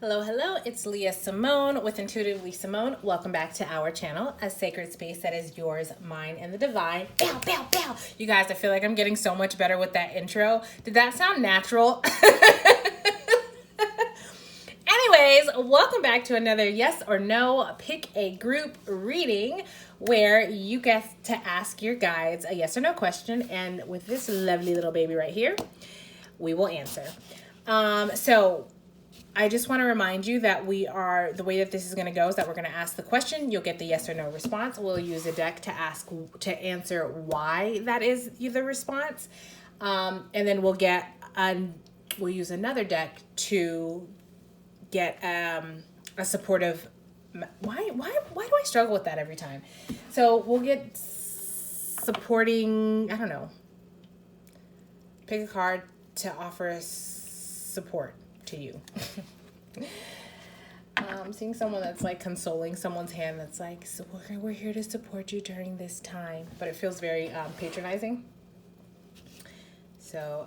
Hello, hello, it's Leah Simone with Intuitively Simone. Welcome back to our channel, a sacred space that is yours, mine, and the divine. Bow, bow, bow. You guys, I feel like I'm getting so much better with that intro. Did that sound natural? Anyways, welcome back to another yes or no pick a group reading where you get to ask your guides a yes or no question, and with this lovely little baby right here, we will answer. So I just want to remind you that the way that this is going to go is that we're going to ask the question. You'll get the yes or no response. We'll use a deck to answer why that is the response. And then we'll use another deck to get a supportive. Why do I struggle with that every time? So we'll get supporting, I don't know. Pick a card to offer support to you. Seeing someone that's like consoling someone's hand that's like, so we're here to support you during this time, but it feels very patronizing. So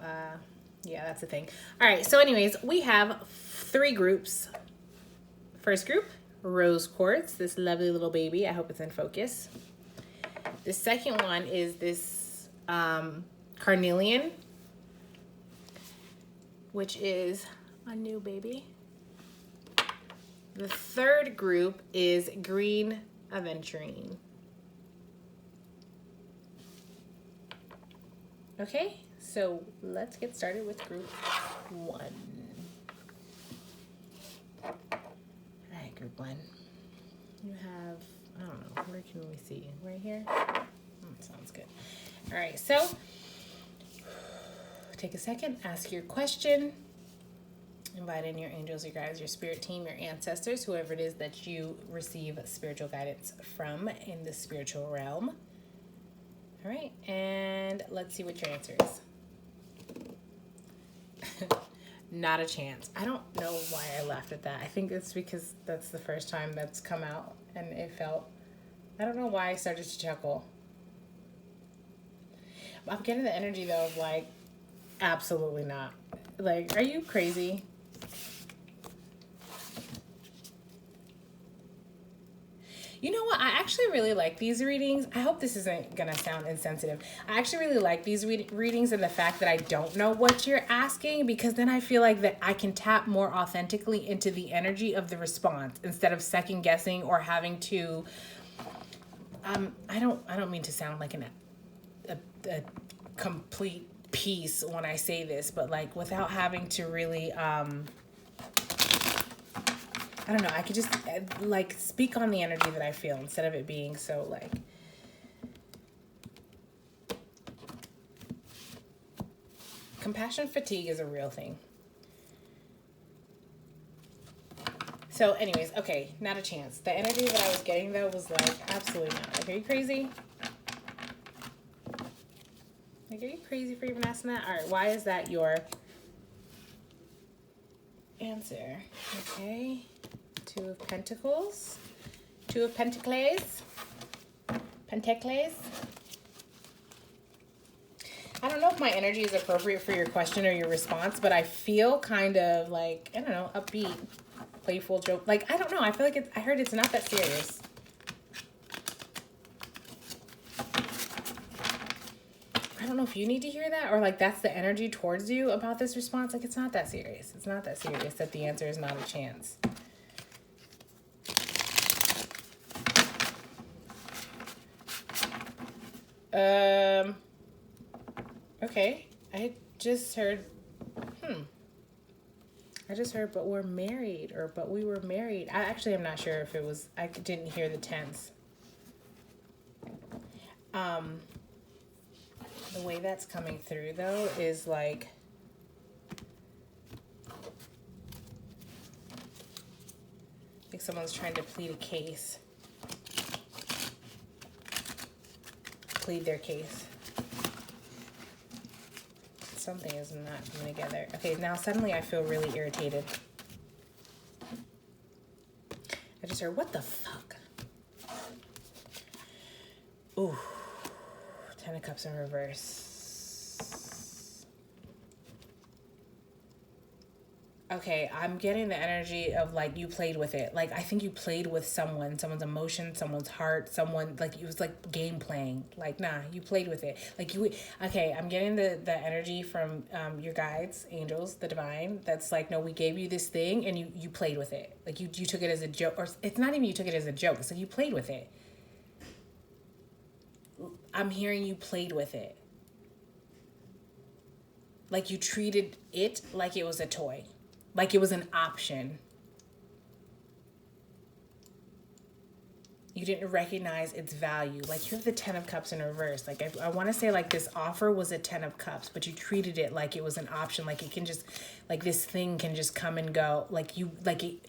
yeah, that's the thing. All right, so anyways, we have 3 groups. First group, rose quartz, this lovely little baby. I hope it's in focus. The second one is this carnelian, which is a new baby. The third group is green aventurine. Okay, so let's get started with group 1. All right, group 1. You have, I don't know, where can we see? Right here? Sounds good. All right, so take a second, ask your question. Invite in your angels, your guides, your spirit team, your ancestors, whoever it is that you receive spiritual guidance from in the spiritual realm. All right, and let's see what your answer is. Not a chance. I don't know why I laughed at that. I think it's because that's the first time that's come out, and it felt, I don't know why I started to chuckle. I'm getting the energy, though, of like, absolutely not. Like, are you crazy? You know what? I actually really like these readings. I hope this isn't going to sound insensitive. I actually really like these readings and the fact that I don't know what you're asking, because then I feel like that I can tap more authentically into the energy of the response instead of second guessing or having to I don't mean to sound like a complete piece when I say this, but like without having to really I don't know, I could just like speak on the energy that I feel instead of it being so like, compassion fatigue is a real thing. So anyways, okay, not a chance. The energy that I was getting though was like, absolutely not. Like, are you crazy? Like, are you crazy for even asking that? All right, why is that your answer? Okay. 2 of Pentacles. 2 of Pentacles. Pentacles. I don't know if my energy is appropriate for your question or your response, but I feel kind of like, I don't know, upbeat, playful joke. Like, I don't know. I feel like I heard it's not that serious. I don't know if you need to hear that or like that's the energy towards you about this response. Like, it's not that serious. It's not that serious that the answer is not a chance. Okay, I just heard, but we're married, or but we were married. I actually am not sure if it was, I didn't hear the tense. The way that's coming through though is like, I think someone's trying to plead a case. Plead their case. Something is not coming together. Okay, now suddenly I feel really irritated. I just heard, what the fuck? Ooh. 10 of Cups in reverse. Okay, I'm getting the energy of like you played with it. Like I think you played with someone's emotion, someone's heart, someone like it was like game playing. Like nah, you played with it. Like you. Okay, I'm getting the energy from your guides, angels, the divine. That's like no, we gave you this thing and you played with it. Like you took it as a joke, or it's not even you took it as a joke. It's like you played with it. I'm hearing you played with it. Like you treated it like it was a toy, like it was an option. You didn't recognize its value. Like you have the 10 of cups in reverse. Like I want to say like this offer was a 10 of cups, but you treated it like it was an option. Like it can just, like this thing can just come and go. Like you, like it,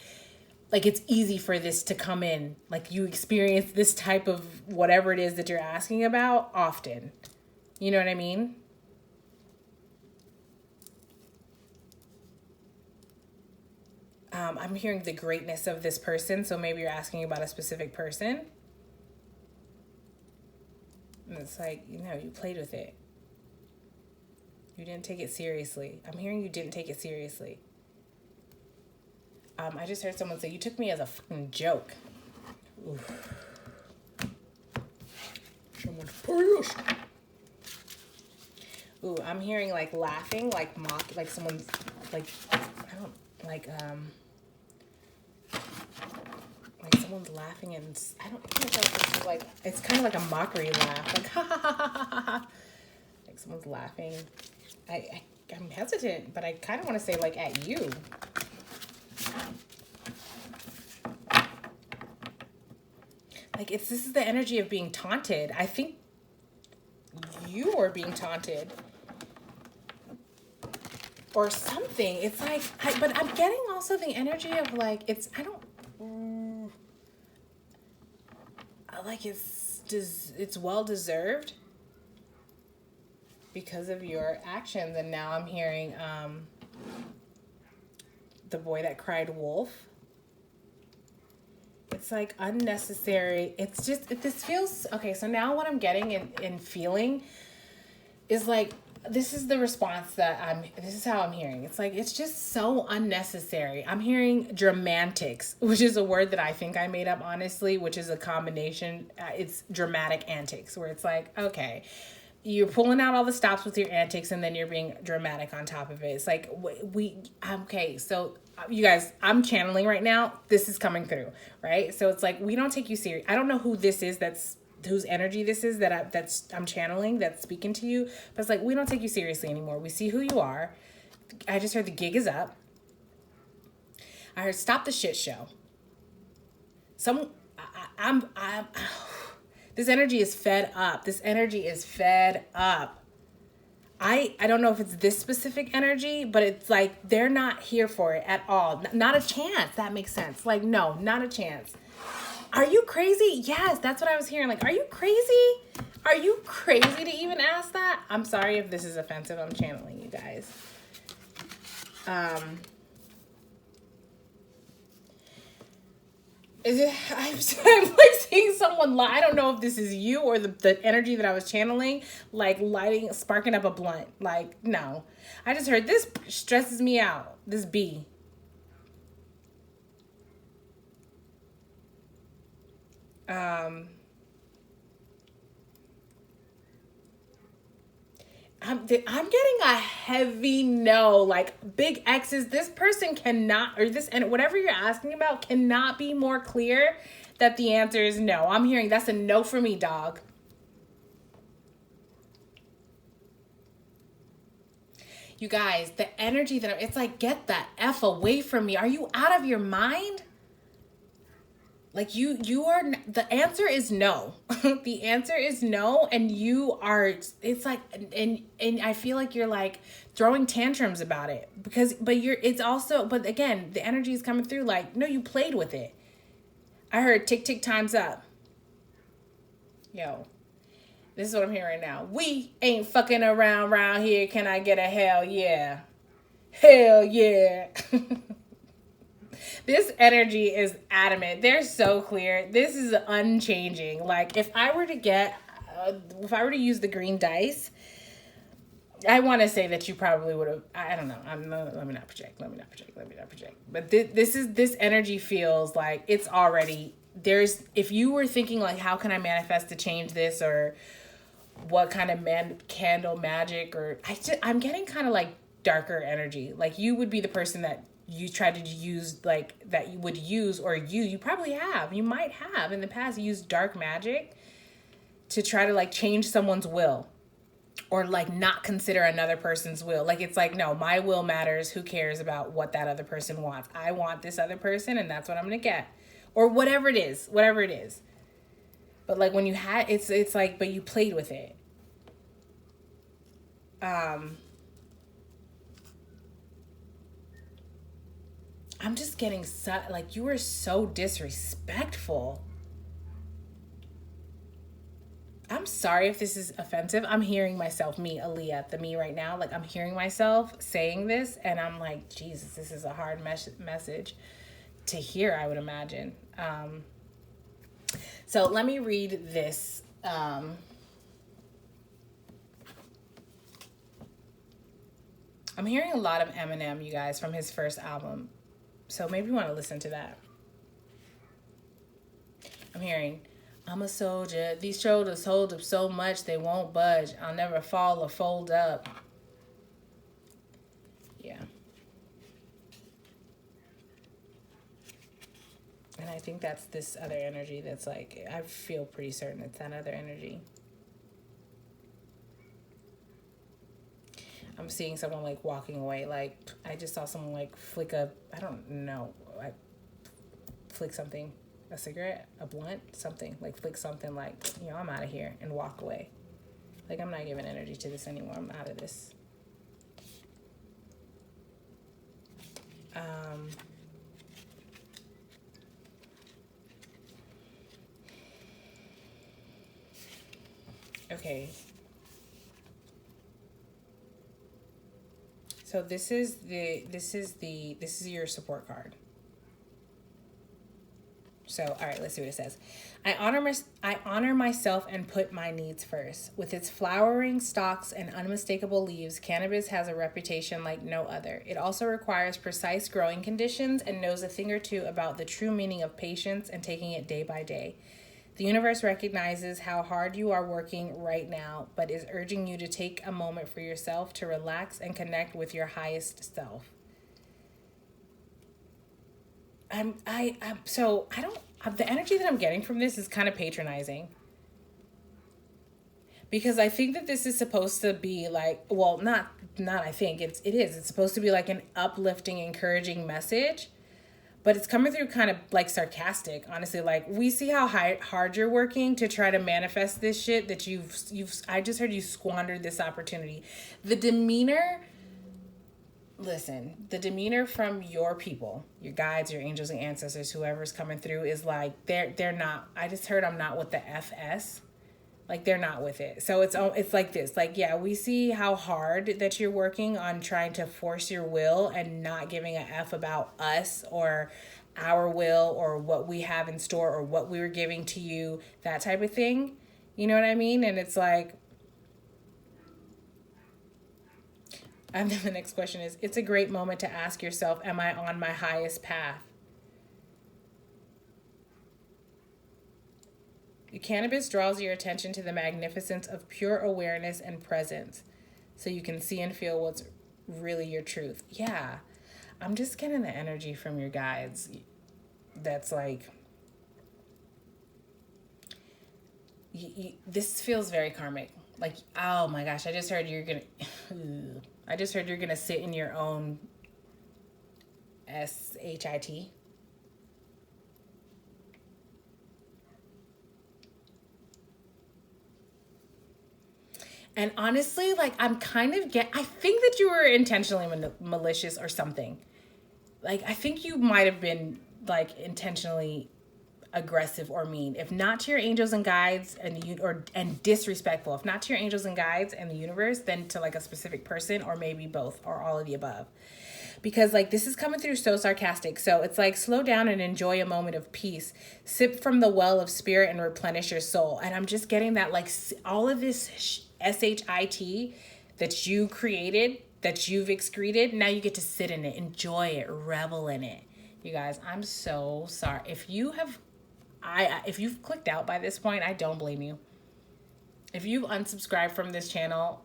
like it's easy for this to come in. Like you experience this type of whatever it is that you're asking about often. You know what I mean? I'm hearing the greatness of this person. So maybe you're asking about a specific person. And it's like, you know, you played with it. You didn't take it seriously. I'm hearing you didn't take it seriously. I just heard someone say, you took me as a fucking joke. Oof. Someone's pissed. Ooh, I'm hearing like laughing, like mock, like someone's like, I don't, like someone's laughing and I don't know if it's like, it's kind of like a mockery laugh. Like, ha ha ha ha ha ha. Like someone's laughing. I'm hesitant, but I kind of want to say like at you. Like this is the energy of being taunted. I think you are being taunted. Or something. It's like, but I'm getting also the energy of like, it's, I don't, like it's well deserved because of your actions. And now I'm hearing the boy that cried wolf. It's like unnecessary. It's just, this feels, okay, so now what I'm getting in feeling is like, this is the response that this is how I'm hearing. It's like, it's just so unnecessary. I'm hearing dramatics, which is a word that I think I made up, honestly, which is a combination. It's dramatic antics, where it's like, okay, you're pulling out all the stops with your antics and then you're being dramatic on top of it. It's like, okay, so you guys, I'm channeling right now. This is coming through, right? So it's like, we don't take you serious. I don't know who this is whose energy this is that I'm channeling, that's speaking to you, but it's like, we don't take you seriously anymore. We see who you are. I just heard the gig is up. I heard stop the shit show. I'm this energy is fed up. This energy is fed up. I don't know if it's this specific energy, but it's like they're not here for it at all. Not a chance. That makes sense. Like, no, not a chance. Are you crazy? Yes, that's what I was hearing. Like, are you crazy? Are you crazy to even ask that? I'm sorry if this is offensive. I'm channeling you guys. I'm like seeing someone I don't know if this is you or the energy that I was channeling, like sparking up a blunt. Like, no. I just heard this stresses me out. This bee. I'm getting a heavy no, like big X's. This person cannot, or this, and whatever you're asking about cannot be more clear that the answer is no. I'm hearing that's a no for me, dog. You guys, the energy it's like, get the F away from me. Are you out of your mind? Like you are, the answer is no. The answer is no. And you are, it's like, and I feel like you're like throwing tantrums about it it's also, but again, the energy is coming through like, no, you played with it. I heard tick, tick, time's up. Yo, this is what I'm hearing right now. We ain't fucking around here. Can I get a hell yeah? Hell yeah. This energy is adamant. They're so clear. This is unchanging. Like if I were to use the green dice, I want to say that you probably would have. I don't know. Let me not project. But this energy feels like it's already there's. If you were thinking like, how can I manifest to change this, or what kind of candle magic, or I'm getting kind of like darker energy. Like you would be the person that you try to use, like that you would use, or you probably have. You might have in the past used dark magic to try to like change someone's will, or like not consider another person's will. Like it's like, no, my will matters. Who cares about what that other person wants? I want this other person, and that's what I'm gonna get, or whatever it is. But like when you had, it's like, but you played with it. I'm just getting like you were so disrespectful. I'm sorry if this is offensive. I'm hearing myself, me, Aaliyah, the me right now. Like I'm hearing myself saying this, and I'm like, Jesus, this is a hard message to hear, I would imagine. So let me read this. I'm hearing a lot of Eminem, you guys, from his first album. So maybe you want to listen to that. I'm hearing, I'm a soldier. These shoulders hold up so much they won't budge. I'll never fall or fold up. Yeah. And I think that's this other energy that's like, I feel pretty certain it's that other energy. I'm seeing someone like walking away. Like I just saw someone like flick I don't know, like flick something, a cigarette, a blunt, something, like flick something like, I'm out of here, and walk away. Like I'm not giving energy to this anymore. I'm out of this. Okay. So this is your support card. So, all right, let's see what it says. I honor myself and put my needs first. With its flowering stalks and unmistakable leaves, cannabis has a reputation like no other. It also requires precise growing conditions and knows a thing or two about the true meaning of patience and taking it day by day. The universe recognizes how hard you are working right now, but is urging you to take a moment for yourself to relax and connect with your highest self. The energy that I'm getting from this is kind of patronizing. Because I think that this is supposed to be like, well, not I think, it is. It's supposed to be like an uplifting, encouraging message. But it's coming through kind of like sarcastic, honestly. Like we see how hard you're working to try to manifest this shit that I just heard you squandered this opportunity. The demeanor from your people, your guides, your angels and ancestors, whoever's coming through is like, they're not, I just heard I'm not with the FS. Like they're not with it. So it's like this, like, yeah, we see how hard that you're working on trying to force your will and not giving a F about us or our will or what we have in store or what we were giving to you, that type of thing. You know what I mean? And it's like, and then the next question is, it's a great moment to ask yourself, am I on my highest path? Cannabis draws your attention to the magnificence of pure awareness and presence, so you can see and feel what's really your truth. Yeah, I'm just getting the energy from your guides that's like, this feels very karmic. Like, oh my gosh, I just heard you're gonna sit in your own SHIT. And honestly, like, I think that you were intentionally malicious or something. Like, I think you might have been, like, intentionally aggressive or mean. If not to your angels and guides and disrespectful. If not to your angels and guides and the universe, then to, like, a specific person, or maybe both or all of the above. Because, like, this is coming through so sarcastic. So it's like, slow down and enjoy a moment of peace. Sip from the well of spirit and replenish your soul. And I'm just getting that, like, all of this SHIT that you created, that you've excreted. Now you get to sit in it, enjoy it, revel in it. You guys, I'm so sorry. If you've clicked out by this point, I don't blame you. If you've unsubscribed from this channel,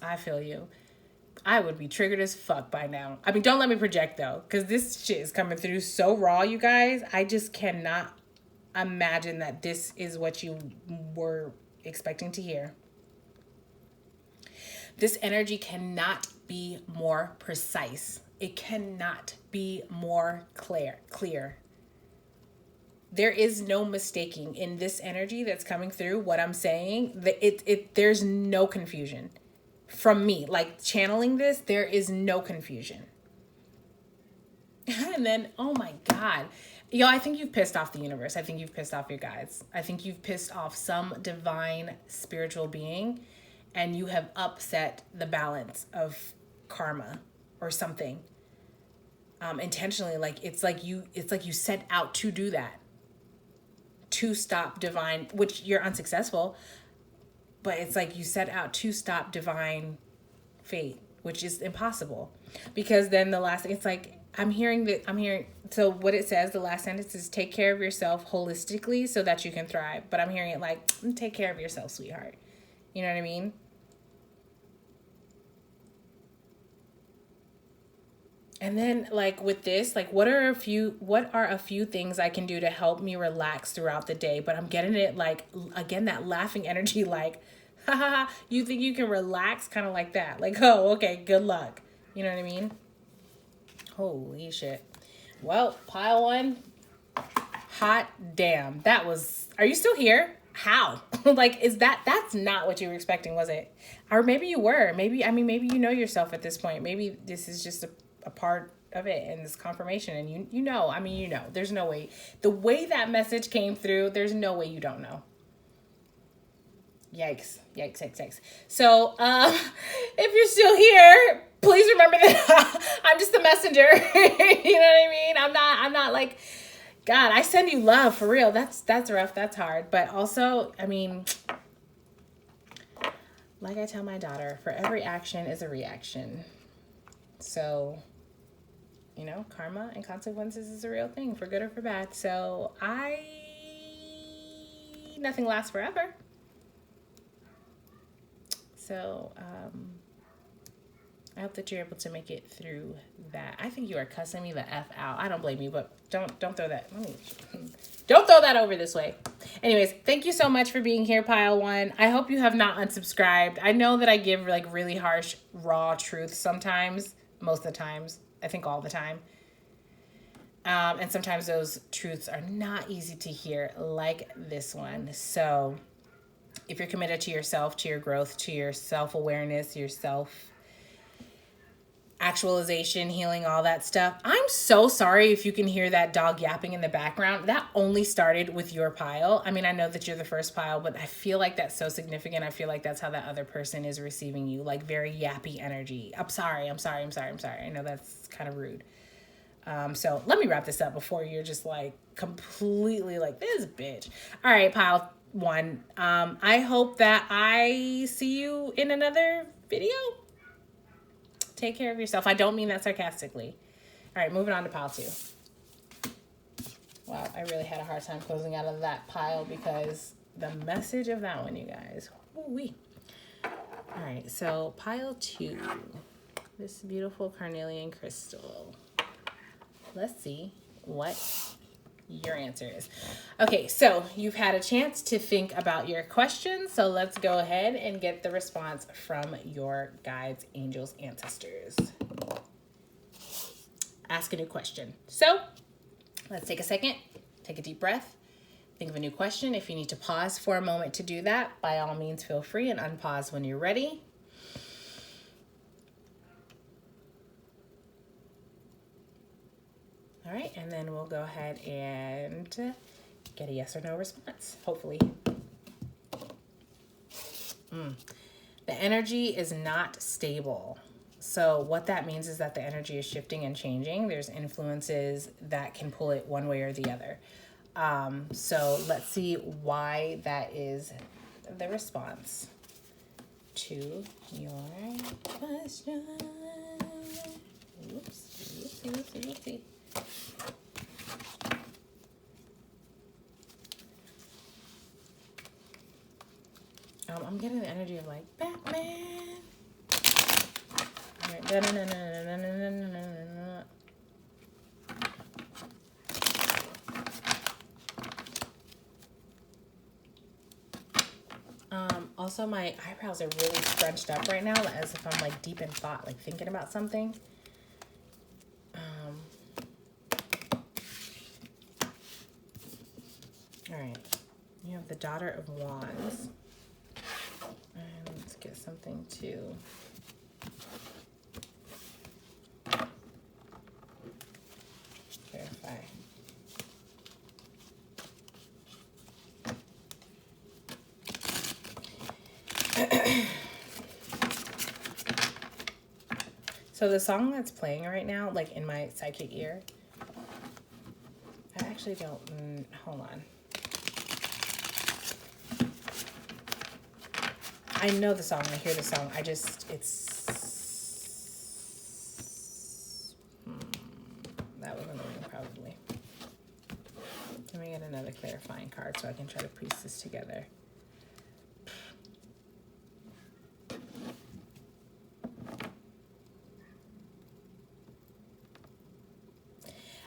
I feel you. I would be triggered as fuck by now. I mean, don't let me project though, because this shit is coming through so raw, you guys. I just cannot imagine that this is what you were expecting to hear. This energy cannot be more precise. It cannot be more clear. There is no mistaking in this energy that's coming through what I'm saying. There's no confusion. From me, like channeling this, there is no confusion. And then, oh my God. Yo, I think you've pissed off the universe. I think you've pissed off your guides. I think you've pissed off some divine spiritual being, and you have upset the balance of karma or something. Intentionally, it's like you set out to do that. To stop divine, which you're unsuccessal. But it's like you set out to stop divine fate, which is impossible. Because then the last, it's like, so what it says, the last sentence is take care of yourself holistically so that you can thrive. But I'm hearing it like, take care of yourself, sweetheart. You know what I mean? And then like with this, like what are a few things I can do to help me relax throughout the day? But I'm getting it like, again, that laughing energy, like, ha ha ha, you think you can relax? Kind of like that. Like, oh, okay, good luck. You know what I mean? Holy shit. Well, pile one, hot damn. Are you still here? How? Like, that's not what you were expecting, was it? Or maybe you were. Maybe you know yourself at this point. Maybe this is just a part of it and this confirmation, and you know, there's no way. The way that message came through, there's no way you don't know. Yikes. So, if you're still here, please remember that I'm just the messenger. You know what I mean? I'm not like, God, I send you love for real. That's rough. That's hard. But also, I mean, like I tell my daughter, for every action is a reaction. So, you know, karma and consequences is a real thing, for good or for bad. So nothing lasts forever. So, I hope that you're able to make it through that. I think you are cussing me the F out. I don't blame you, but don't throw that. Don't throw that over this way. Anyways, thank you so much for being here, Pile One. I hope you have not unsubscribed. I know that I give like really harsh, raw truth sometimes, most of the times. I think all the time. And sometimes those truths are not easy to hear, like this one. So if you're committed to yourself, to your growth, to your self-awareness, your self-actualization, healing, all that stuff, I'm so sorry if you can hear that dog yapping in the background. That only started with your pile. I mean, I know that you're the first pile, but I feel like that's so significant. I feel like that's how that other person is receiving you, like very yappy energy. I'm sorry. I know that's kind of rude. So let me wrap this up before you're just like completely like, this bitch. All right, Pile One. I hope that I see you in another video. Take care of yourself. I don't mean that sarcastically. All right, moving on to Pile Two. Wow, I really had a hard time closing out of that pile because the message of that one, you guys. Woo-wee. All right, so Pile Two. This beautiful carnelian crystal. Let's see what your answer is. Okay, so you've had a chance to think about your questions. So let's go ahead and get the response from your guides, angels, ancestors. Ask a new question. So let's take a second, take a deep breath, think of a new question. If you need to pause for a moment to do that, by all means, feel free and unpause when you're ready. All right, and then we'll go ahead and get a yes or no response, hopefully. The energy is not stable. So what that means is that the energy is shifting and changing. There's influences that can pull it one way or the other. So let's see why that is the response. to your question. Oopsie. I'm getting the energy of like Batman. Also, my eyebrows are really scrunched up right now, as if I'm like deep in thought, like thinking about something. All right, you have the Daughter of Wands. And let's get something to verify. So the song that's playing right now, like in my psychic ear, I actually don't, hold on. I know the song, I hear the song, that was annoying probably. Let me get another clarifying card so I can try to piece this together.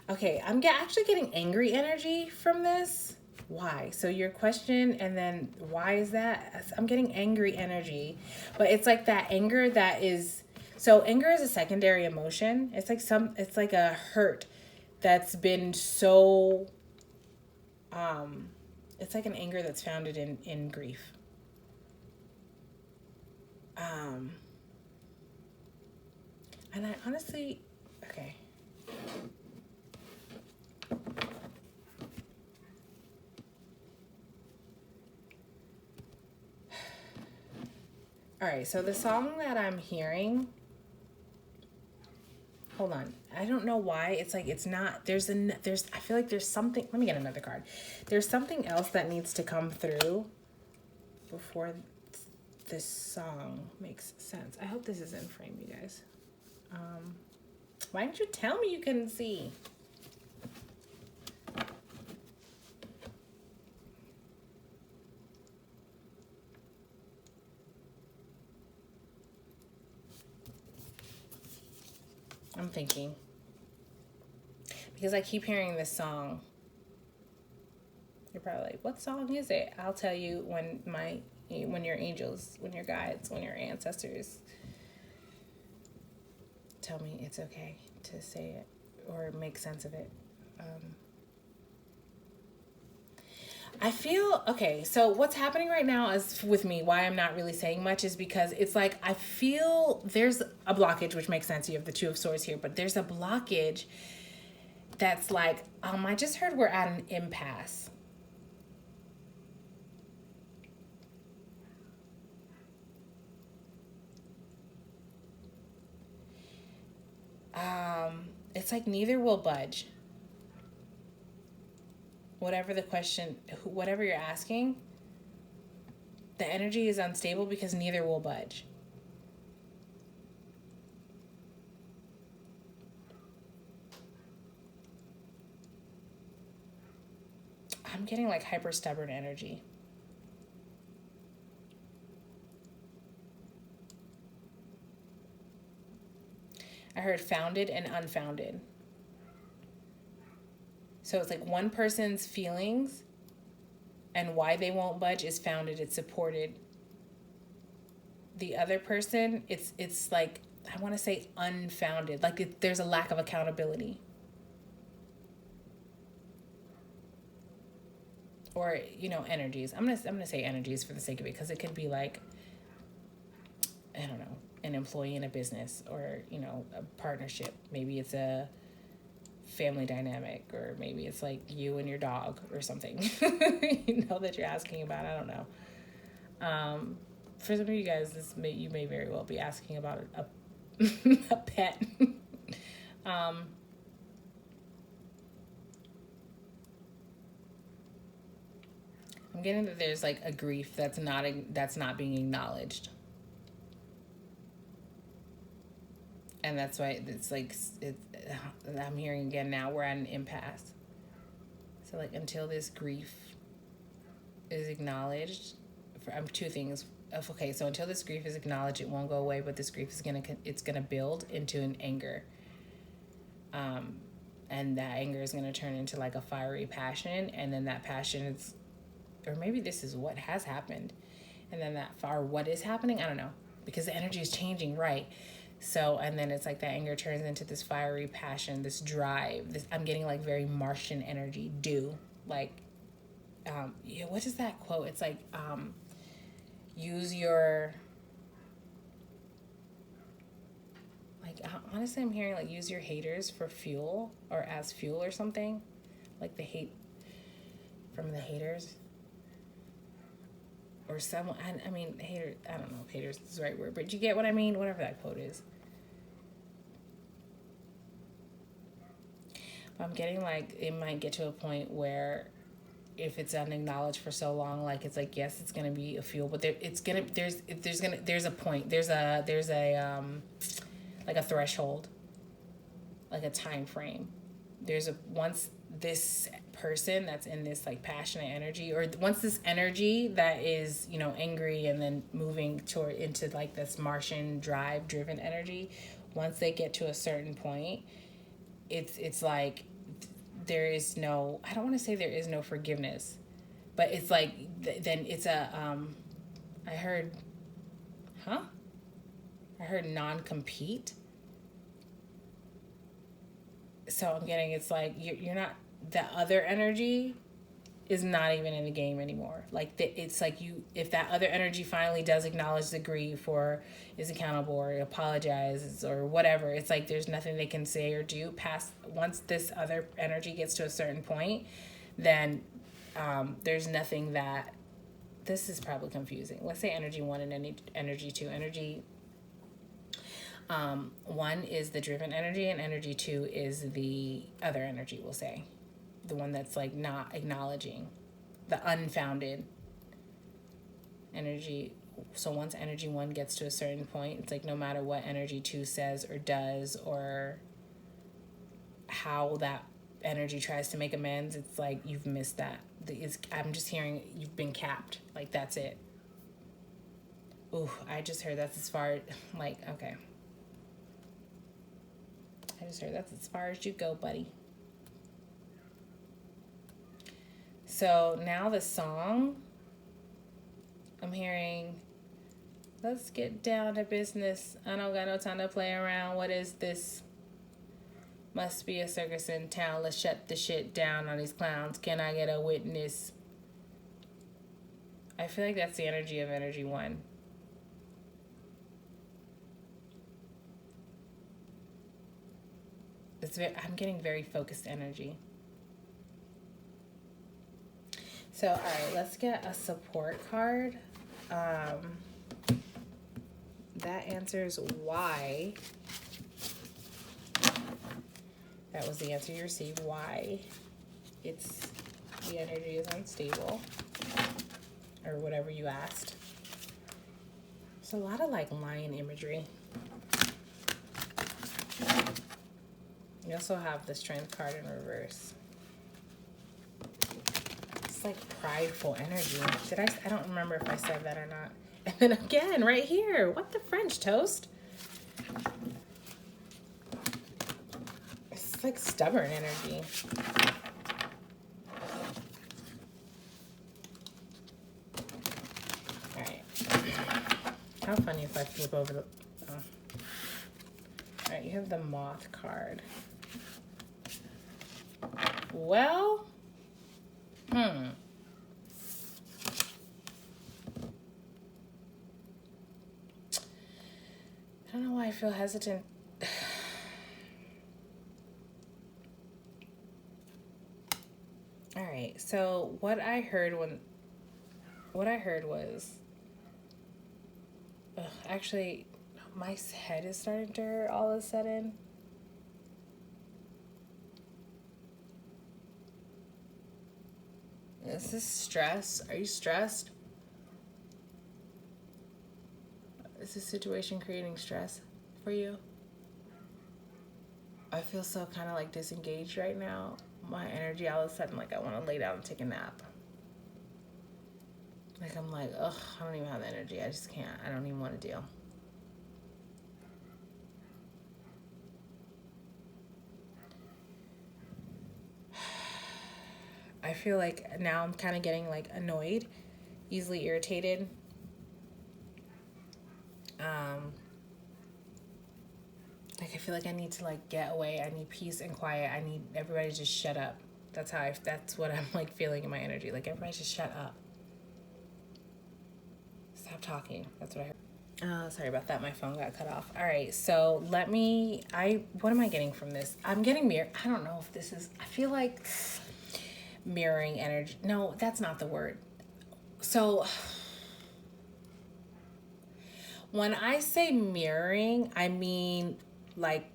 Okay, I'm actually getting angry energy from this. Why? So your question, and then why is that? I'm getting angry energy, but it's like that anger that is, so anger is a secondary emotion. It's like a hurt that's been so, it's like an anger that's founded in grief. And I honestly, okay. All right, so the song that I'm hearing, hold on. I don't know why. It's like, it's not, I feel like there's something, let me get another card. There's something else that needs to come through before this song makes sense. I hope this is in frame, you guys. Why didn't you tell me you couldn't see? I'm thinking. Because I keep hearing this song. You're probably like, what song is it? I'll tell you when your angels, when your guides, when your ancestors tell me it's okay to say it or make sense of it. I feel, okay, so what's happening right now is with me, why I'm not really saying much is because it's like, I feel there's a blockage, which makes sense. You have the Two of Swords here, but there's a blockage that's like, I just heard we're at an impasse. It's like neither will budge. Whatever the question, whatever you're asking, the energy is unstable because neither will budge. I'm getting like hyper stubborn energy. I heard founded and unfounded. So it's like one person's feelings and why they won't budge is founded, it's supported. The other person, it's like, I want to say unfounded, like there's a lack of accountability. Or, energies. I'm gonna say energies for the sake of it, because it could be like, I don't know, an employee in a business, or a partnership. Maybe it's a family dynamic, or maybe it's like you and your dog or something that you're asking about. I don't know. For some of you guys, you may very well be asking about a pet. I'm getting that there's like a grief that's not being acknowledged. And that's why it's like, I'm hearing again now, we're at an impasse. So like until this grief is acknowledged, for two things. Okay, so until this grief is acknowledged, it won't go away, but this grief is it's gonna build into an anger. And that anger is gonna turn into like a fiery passion, and then that passion is, or maybe this is what has happened, and then what is happening, I don't know, because the energy is changing, right? So, and then it's like that anger turns into this fiery passion, this drive. I'm getting like very Martian energy, like, yeah, what is that quote? It's like, use your, like, honestly, I'm hearing like use your haters for fuel, or as fuel or something, like the hate from the haters. Or someone, I mean, hater, I don't know if haters is the right word, but you get what I mean, whatever that quote is. I'm getting like, it might get to a point where if it's unacknowledged for so long, like it's like, yes, it's going to be a fuel, but there's a point, there's a like a threshold, like a time frame. Once this person that's in this like passionate energy, or once this energy that is, angry and then moving into like this Martian drive driven energy, once they get to a certain point, it's like there is no, I don't want to say there is no forgiveness, but it's like then it's I heard non-compete. So I'm getting, it's like you're not, the other energy is not even in the game anymore. Like it's like if that other energy finally does acknowledge the grief, or is accountable, or apologizes, or whatever, it's like there's nothing they can say or do past, once this other energy gets to a certain point, then there's nothing that, this is probably confusing. Let's say energy 1 and energy 2. Energy 1 is the driven energy, and energy 2 is the other energy, we'll say. The one that's like not acknowledging the unfounded energy. So once energy 1 gets to a certain point, it's like no matter what energy 2 says or does, or how that energy tries to make amends, it's like you've missed that. I'm just hearing you've been capped. Like that's it. Ooh, I just heard that's as far, like, okay. I just heard that's as far as you go, buddy. So now the song, I'm hearing, let's get down to business. I don't got no time to play around. What is this? Must be a circus in town. Let's shut the shit down on these clowns. Can I get a witness? I feel like that's the energy of energy 1. I'm getting very focused energy. So, all right, let's get a support card. That answers why. That was the answer you received. Why the energy is unstable, or whatever you asked. There's a lot of like lion imagery. You also have the strength card in reverse. It's like prideful energy. I don't remember if I said that or not. And then again, right here, what the French toast? It's like stubborn energy. All right. How funny if I flip over the, oh. All right, you have the moth card. Well, I don't know why I feel hesitant. All right, so what I heard was, actually, my head is starting to hurt all of a sudden. Is this stress? Are you stressed? Is this situation creating stress for you? I feel so kind of like disengaged right now. My energy all of a sudden, like I want to lay down and take a nap. Like I'm like, ugh, I don't even have the energy. I just can't. I don't even want to deal. I feel like now I'm kind of getting like annoyed, easily irritated. Like I feel like I need to like get away. I need peace and quiet. I need everybody to just shut up. That's what I'm like feeling in my energy. Like everybody just shut up. Stop talking. That's what I heard. Sorry about that. My phone got cut off. All right. So what am I getting from this? I'm getting I don't know if this is, I feel like mirroring energy. No, that's not the word. So when I say mirroring, I mean like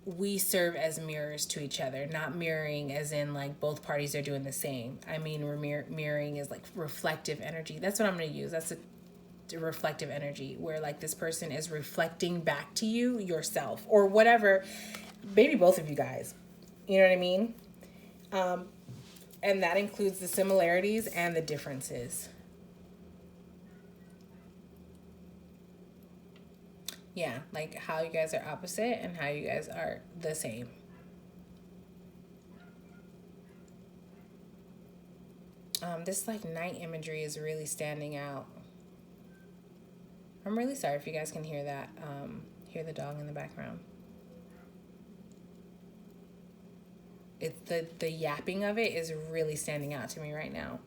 we serve as mirrors to each other, not mirroring as in like both parties are doing the same. I mean, mirroring is like reflective energy. That's what I'm going to use. That's a reflective energy where like this person is reflecting back to you yourself or whatever, maybe both of you guys. You know what I mean? And that includes the similarities and the differences. Yeah, like how you guys are opposite and how you guys are the same. This like night imagery is really standing out. I'm really sorry if you guys can hear that. Hear the dog in the background. It's the yapping of it is really standing out to me right now.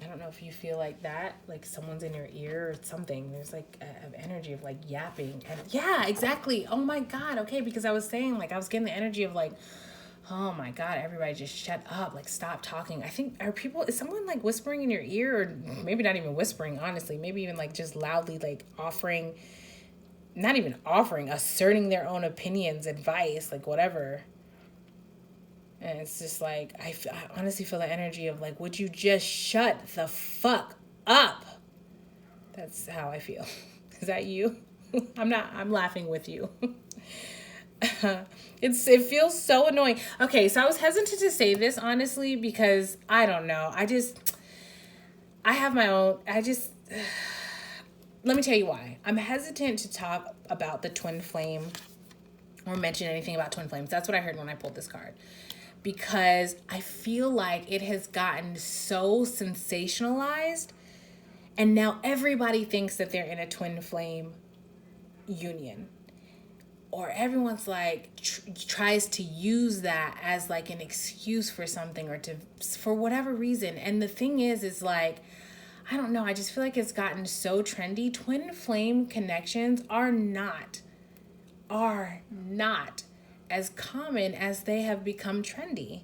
I don't know if you feel like that, like someone's in your ear or something. There's like an energy of like yapping. And yeah, exactly. Oh my God. Okay. Because I was saying like, I was getting the energy of like, oh my God, everybody just shut up. Like stop talking. I think is someone like whispering in your ear or maybe not even whispering, honestly, maybe even like just loudly, like asserting their own opinions, advice, like whatever. And it's just like, I honestly feel the energy of like, would you just shut the fuck up? That's how I feel. Is that you? I'm laughing with you. It feels so annoying. Okay, so I was hesitant to say this, honestly, because I don't know. I have my own, let me tell you why. I'm hesitant to talk about the twin flame or mention anything about twin flames. That's what I heard when I pulled this card. Because I feel like it has gotten so sensationalized and now everybody thinks that they're in a twin flame union. Or everyone's like tries to use that as like an excuse for something or for whatever reason. And the thing is like, I don't know, I just feel like it's gotten so trendy. Twin flame connections are not as common as they have become trendy.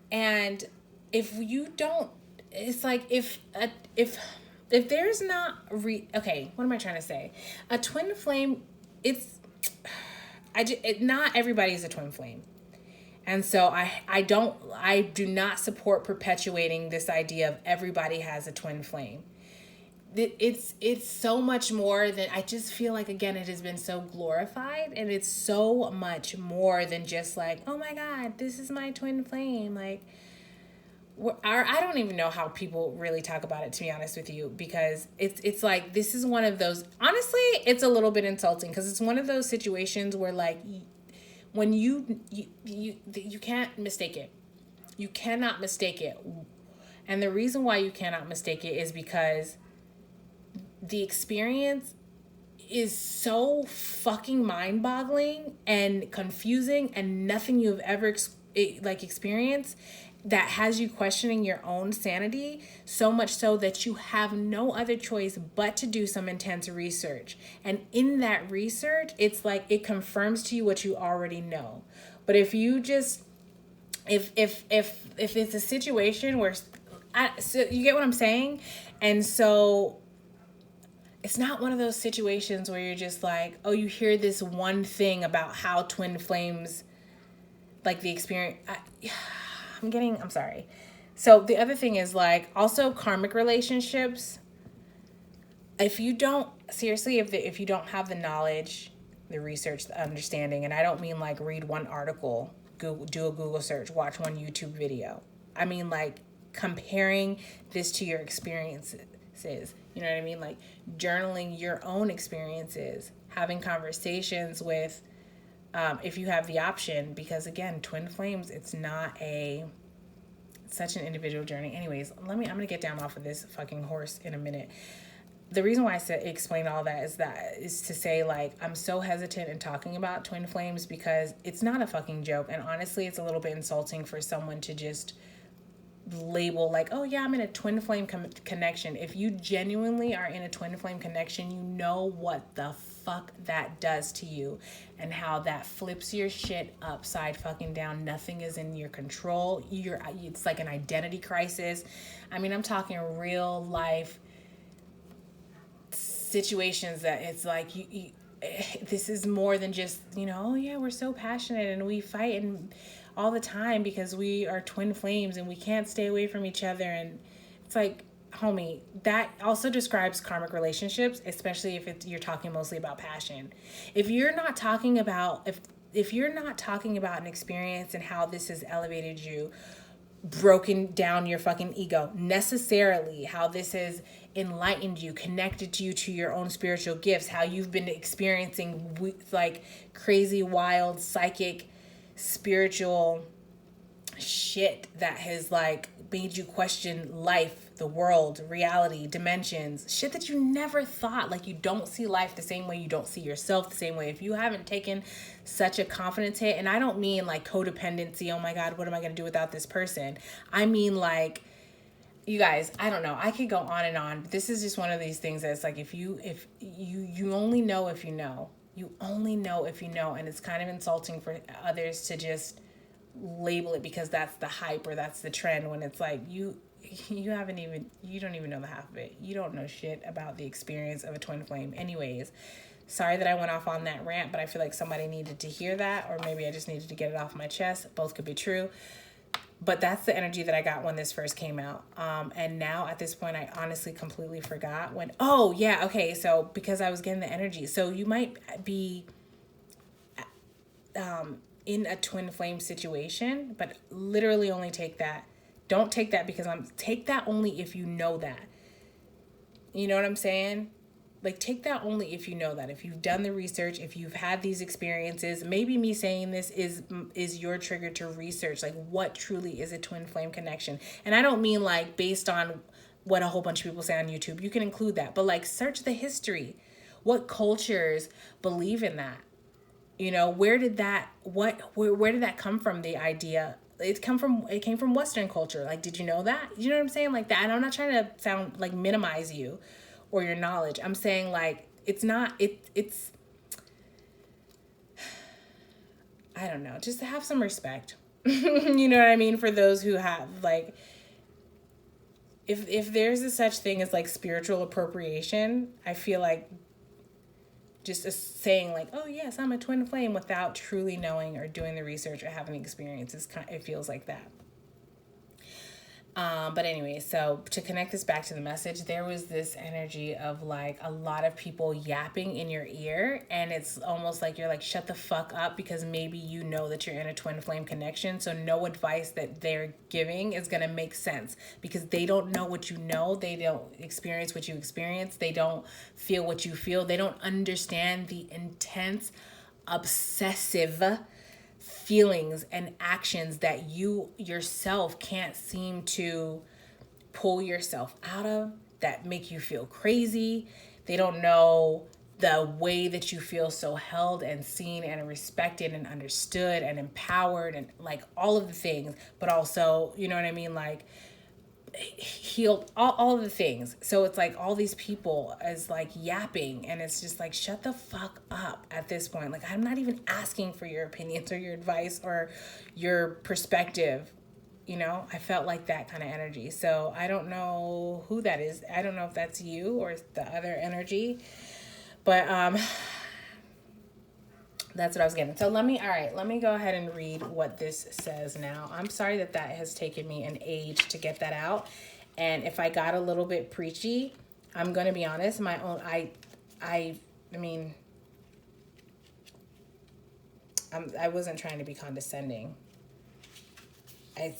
And if you don't, it's like if there's not okay, what am I trying to say? A twin flame, not everybody is a twin flame. And so I do not support perpetuating this idea of everybody has a twin flame. It's so much more than, I just feel like, again, it has been so glorified, and it's so much more than just like, oh my God, this is my twin flame. Like, I don't even know how people really talk about it, to be honest with you, because it's like, this is one of those, honestly, it's a little bit insulting because it's one of those situations where like, when you can't mistake it. You cannot mistake it. And the reason why you cannot mistake it is because the experience is so fucking mind-boggling and confusing, and nothing you've ever experienced that has you questioning your own sanity, so much so that you have no other choice but to do some intense research. And in that research, it's like it confirms to you what you already know. But if you just if it's a situation where so you get what I'm saying? And so it's not one of those situations where you're just like, oh, you hear this one thing about how twin flames, like the experience. I'm sorry. So the other thing is like also karmic relationships. If you don't, seriously, if you don't have the knowledge the research, the understanding. And I don't mean like read one article, Google, do a Google search, watch one YouTube video. I mean like comparing this to your experiences. You know what I mean? Like journaling your own experiences, having conversations with, if you have the option, because again, twin flames, it's such an individual journey. Anyways, I'm going to get down off of this fucking horse in a minute. The reason why I said explain all that is to say, like, I'm so hesitant in talking about twin flames because it's not a fucking joke. And honestly, it's a little bit insulting for someone to just label like, oh yeah, I'm in a twin flame connection. If you genuinely are in a twin flame connection, you know what the fuck that does to you and how that flips your shit upside fucking down. Nothing is in your control. It's like an identity crisis. I mean, I'm talking real life situations that it's like this is more than just, oh yeah, we're so passionate and we fight and all the time because we are twin flames and we can't stay away from each other. And it's like, homie, that also describes karmic relationships, especially if you're talking mostly about passion. If you're not talking about if you're not talking about an experience and how this has elevated you, broken down your fucking ego, necessarily how this has enlightened you, connected you to your own spiritual gifts, how you've been experiencing like crazy, wild, psychic, spiritual shit that has like made you question life, the world, reality, dimensions, shit that you never thought. Like you don't see life the same way, you don't see yourself the same way. If you haven't taken such a confidence hit, and I don't mean like codependency, oh my God, what am I gonna do without this person? I mean like, you guys, I don't know, I could go on and on. This is just one of these things that's like, if you only know if you know. You only know if you know, and it's kind of insulting for others to just label it because that's the hype or that's the trend, when it's like you don't even know the half of it. You don't know shit about the experience of a twin flame. Anyways, sorry that I went off on that rant, but I feel like somebody needed to hear that, or maybe I just needed to get it off my chest. Both could be true. But that's the energy that I got when this first came out. And now at this point, I honestly completely forgot when, oh yeah, okay. So because I was getting the energy. So you might be in a twin flame situation, but literally only take that. Don't take that because take that only if you know that. You know what I'm saying? Like, take that only if you know that. If you've done the research, if you've had these experiences, maybe me saying this is your trigger to research, like, what truly is a twin flame connection. And I don't mean, like, based on what a whole bunch of people say on YouTube. You can include that. But, like, search the history. What cultures believe in that? Where did that come from, the idea? It came from Western culture. Like, did you know that? You know what I'm saying? Like that. And I'm not trying to sound like minimize you or your knowledge. I'm saying like it's I don't know, just to have some respect. You know what I mean? For those who have like, if there's a such thing as like spiritual appropriation, I feel like just saying like, oh yes, I'm a twin flame without truly knowing or doing the research or having experiences, it feels like that. But anyway, so to connect this back to the message, there was this energy of like a lot of people yapping in your ear, and it's almost like you're like, shut the fuck up, because maybe you know that you're in a twin flame connection, so no advice that they're giving is going to make sense because they don't know what you know, they don't experience what you experience, they don't feel what you feel, they don't understand the intense, obsessive feelings and actions that you yourself can't seem to pull yourself out of, that make you feel crazy. They don't know the way that you feel so held and seen and respected and understood and empowered and like all of the things, but also, you know what I mean, like healed, all of the things. So it's like all these people is like yapping, and it's just like, shut the fuck up at this point. Like, I'm not even asking for your opinions or your advice or your perspective. I felt like that kind of energy. So I don't know who that is. I don't know if that's you or the other energy, but that's what I was getting. So let me go ahead and read what this says now. I'm sorry that has taken me an age to get that out. And if I got a little bit preachy, I'm going to be honest, I mean, I wasn't trying to be condescending. I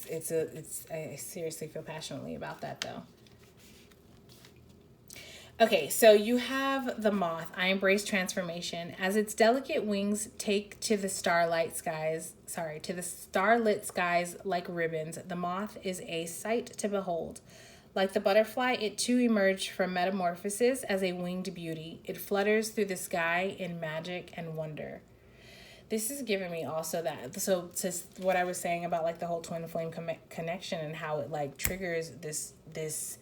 seriously feel passionately about that though. Okay, so you have the moth. I embrace transformation. As its delicate wings take to the starlit skies like ribbons, the moth is a sight to behold. Like the butterfly, it too emerged from metamorphosis as a winged beauty. It flutters through the sky in magic and wonder. This is giving me also that, so to what I was saying about like the whole twin flame connection and how it like triggers this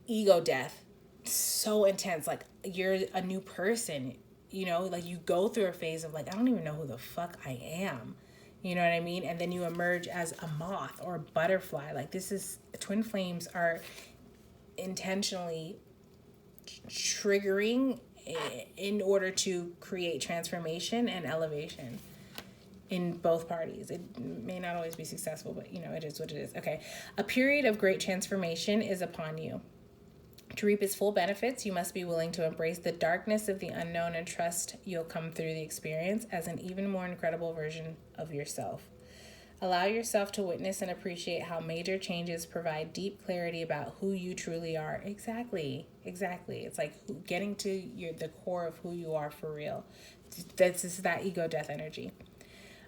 ego death so intense. Like you're a new person, you know, like you go through a phase of like, I don't even know who the fuck I am. You know what I mean? And then you emerge as a moth or a butterfly. Like this is, twin flames are intentionally triggering in order to create transformation and elevation in both parties. It may not always be successful, but you know, it is what it is. Okay. A period of great transformation is upon you. To reap its full benefits, you must be willing to embrace the darkness of the unknown and trust you'll come through the experience as an even more incredible version of yourself. Allow yourself to witness and appreciate how major changes provide deep clarity about who you truly are. Exactly. It's like getting to the core of who you are for real. This is that ego death energy.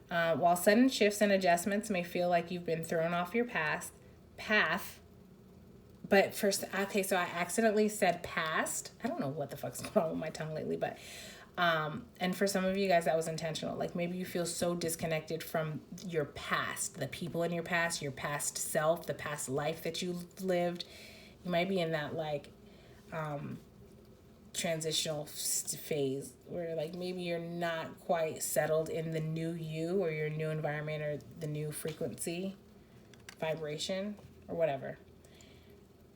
While sudden shifts and adjustments may feel like you've been thrown off your path, but first, okay, so I accidentally said past. I don't know what the fuck's going on with my tongue lately, but, and for some of you guys, that was intentional. Like maybe you feel so disconnected from your past, the people in your past self, the past life that you lived. You might be in that like, transitional phase where like maybe you're not quite settled in the new you or your new environment or the new frequency, vibration or whatever.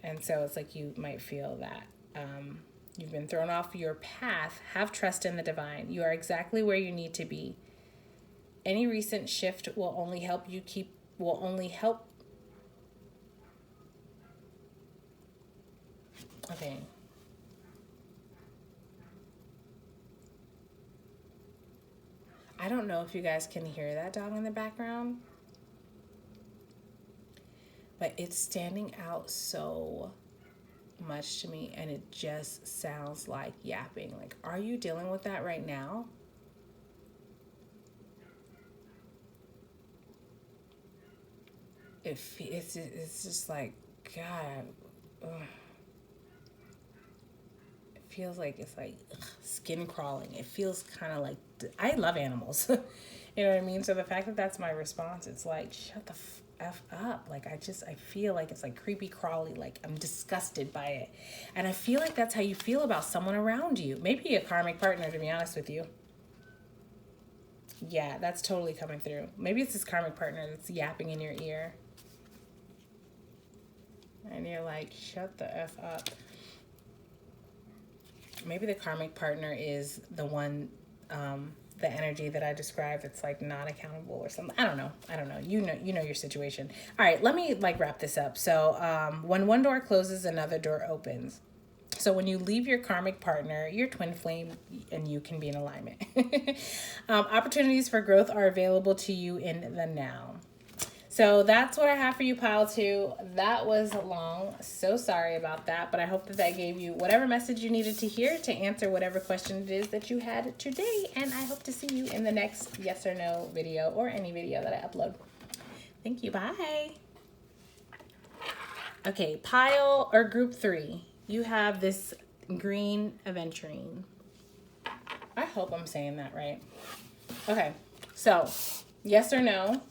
And so it's like you might feel that you've been thrown off your path. Have trust in the divine. You are exactly where you need to be. Any recent shift will only help. Okay. I don't know if you guys can hear that dog in the background, but it's standing out so much to me and it just sounds like yapping. Like, are you dealing with that right now? It's just like, God, ugh. It feels like it's like skin crawling. It feels kind of like, I love animals. You know what I mean? So the fact that that's my response, it's like, shut the F up. Like, I feel like it's like creepy crawly. Like I'm disgusted by it. And I feel like that's how you feel about someone around you. Maybe a karmic partner, to be honest with you. Yeah, that's totally coming through. Maybe it's this karmic partner that's yapping in your ear. And you're like, shut the F up. Maybe the karmic partner is the one, the energy that I described that's like not accountable or something. I don't know. You know your situation. All right, let me like wrap this up. So when one door closes, another door opens. So when you leave your karmic partner, your twin flame and you can be in alignment. Opportunities for growth are available to you in the now. So that's what I have for you, pile 2. That was long. So sorry about that, but I hope that gave you whatever message you needed to hear to answer whatever question it is that you had today. And I hope to see you in the next yes or no video or any video that I upload. Thank you. Bye. Okay, pile or group 3. You have this green aventurine. I hope I'm saying that right. Okay, so yes or no.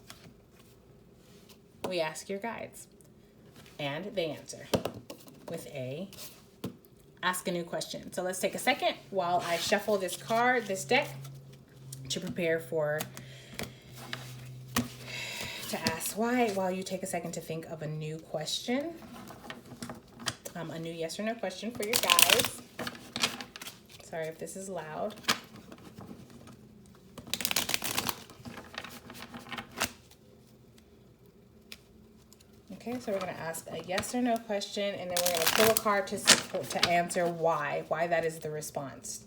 We ask your guides and they answer with a ask a new question. So let's take a second while I shuffle this deck to prepare to ask why, while you take a second to think of a new question, a new yes or no question for your guides. Sorry if this is loud. Okay, so we're going to ask a yes or no question, and then we're going to pull a card to answer why that is the response.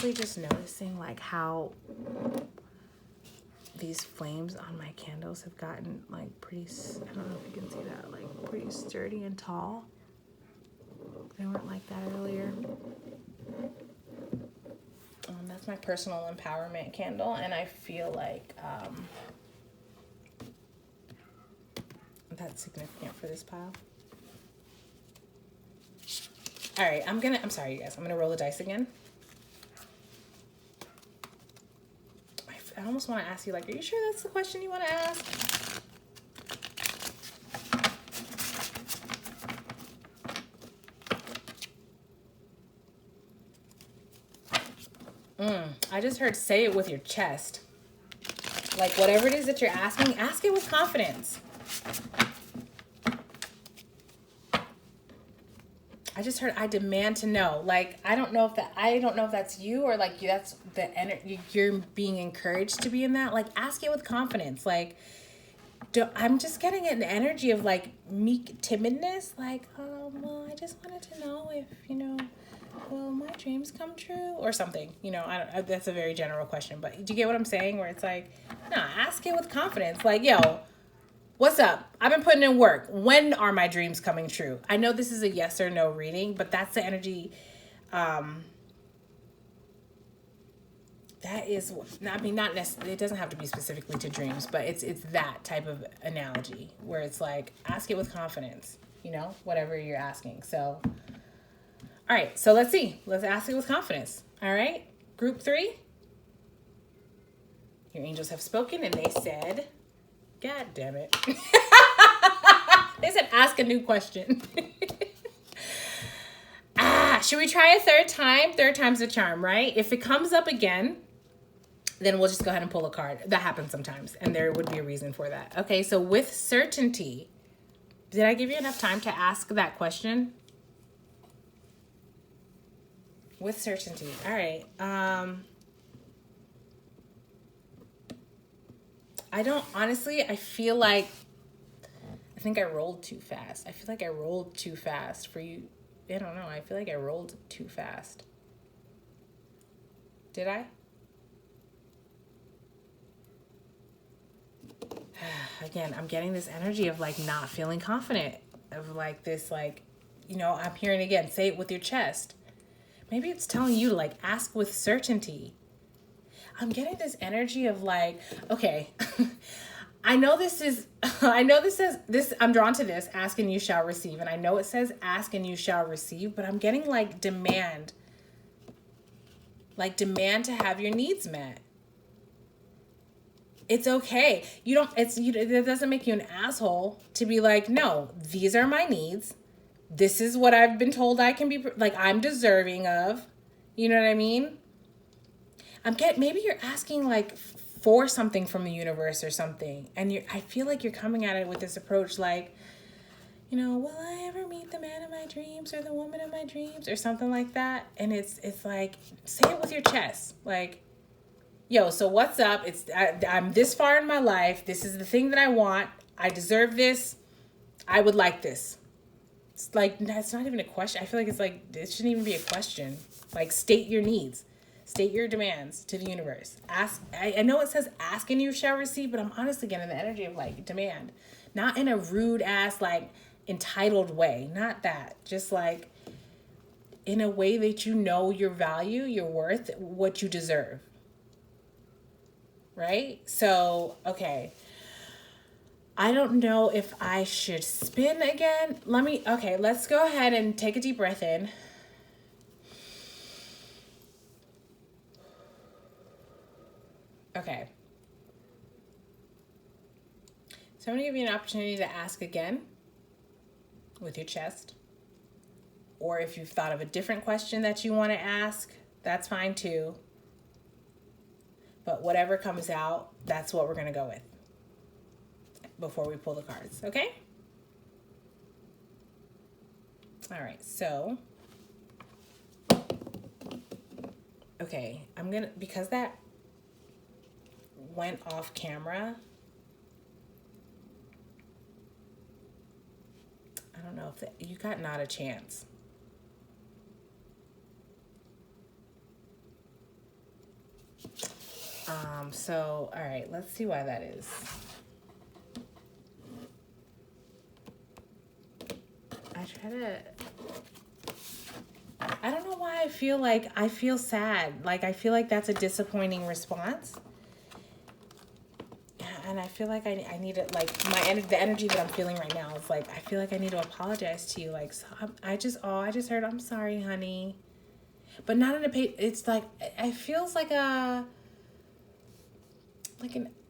honestly just noticing like how these flames on my candles have gotten like pretty, I don't know if you can see that, like pretty sturdy and tall. They weren't like that earlier. That's my personal empowerment candle, and I feel like that's significant for this pile. All right, I'm sorry, you guys. I'm gonna roll the dice again. I almost want to ask you, like, are you sure that's the question you want to ask? I just heard say it with your chest. Like, whatever it is that you're asking, ask it with confidence. I just heard, I demand to know. Like, I don't know if that's you or like that's the energy you're being encouraged to be in that. Like, ask it with confidence. Like, I'm just getting an energy of like meek timidness. Like, well, I just wanted to know if, will my dreams come true or something? That's a very general question, but do you get what I'm saying? Where it's like, no, ask it with confidence. Like, yo, what's up? I've been putting in work. When are my dreams coming true? I know this is a yes or no reading, but that's the energy. That is, I mean, not necessarily, it doesn't have to be specifically to dreams, but it's that type of analogy where it's like, ask it with confidence, whatever you're asking. So, all right, so let's see. Let's ask it with confidence. All right, group 3. Your angels have spoken and they said, God damn it. They said, ask a new question. Should we try a third time? Third time's the charm, right? If it comes up again, then we'll just go ahead and pull a card. That happens sometimes, and there would be a reason for that. Okay, so with certainty, did I give you enough time to ask that question? With certainty. All right. I feel like, I think I rolled too fast. I feel like I rolled too fast for you. I don't know. I feel like I rolled too fast. Did I? Again, I'm getting this energy of like not feeling confident, of like this, like, I'm hearing again, say it with your chest. Maybe it's telling you to like ask with certainty. I'm getting this energy of like, okay, I know this says this, I'm drawn to this, ask and you shall receive. And I know it says ask and you shall receive, but I'm getting like demand to have your needs met. It's okay. It doesn't make you an asshole to be like, no, these are my needs. This is what I've been told I can be, like, I'm deserving of. You know what I mean? Maybe you're asking like for something from the universe or something. And I feel like you're coming at it with this approach like, will I ever meet the man of my dreams or the woman of my dreams or something like that? And it's like, say it with your chest. Like, yo, so what's up? I'm this far in my life. This is the thing that I want. I deserve this. I would like this. It's like, it's not even a question. I feel like it's like, it shouldn't even be a question. Like, state your needs. State your demands to the universe. Ask. I know it says ask and you shall receive, but I'm honestly getting the energy of like demand. Not in a rude ass, like entitled way. Not that. Just like in a way that your value, your worth, what you deserve. Right? So, okay. I don't know if I should spin again. Let's go ahead and take a deep breath in. Okay. So I'm going to give you an opportunity to ask again with your chest. Or if you've thought of a different question that you want to ask, that's fine too. But whatever comes out, that's what we're going to go with before we pull the cards, okay? All right, so, okay, because that went off camera, I don't know if you got not a chance. So, all right, let's see why that is. I don't know why I feel sad. Like, I feel like that's a disappointing response. And I feel like I need it, like, the energy that I'm feeling right now is like, I feel like I need to apologize to you. Like, so I just heard, I'm sorry, honey. But not in it's like, it feels like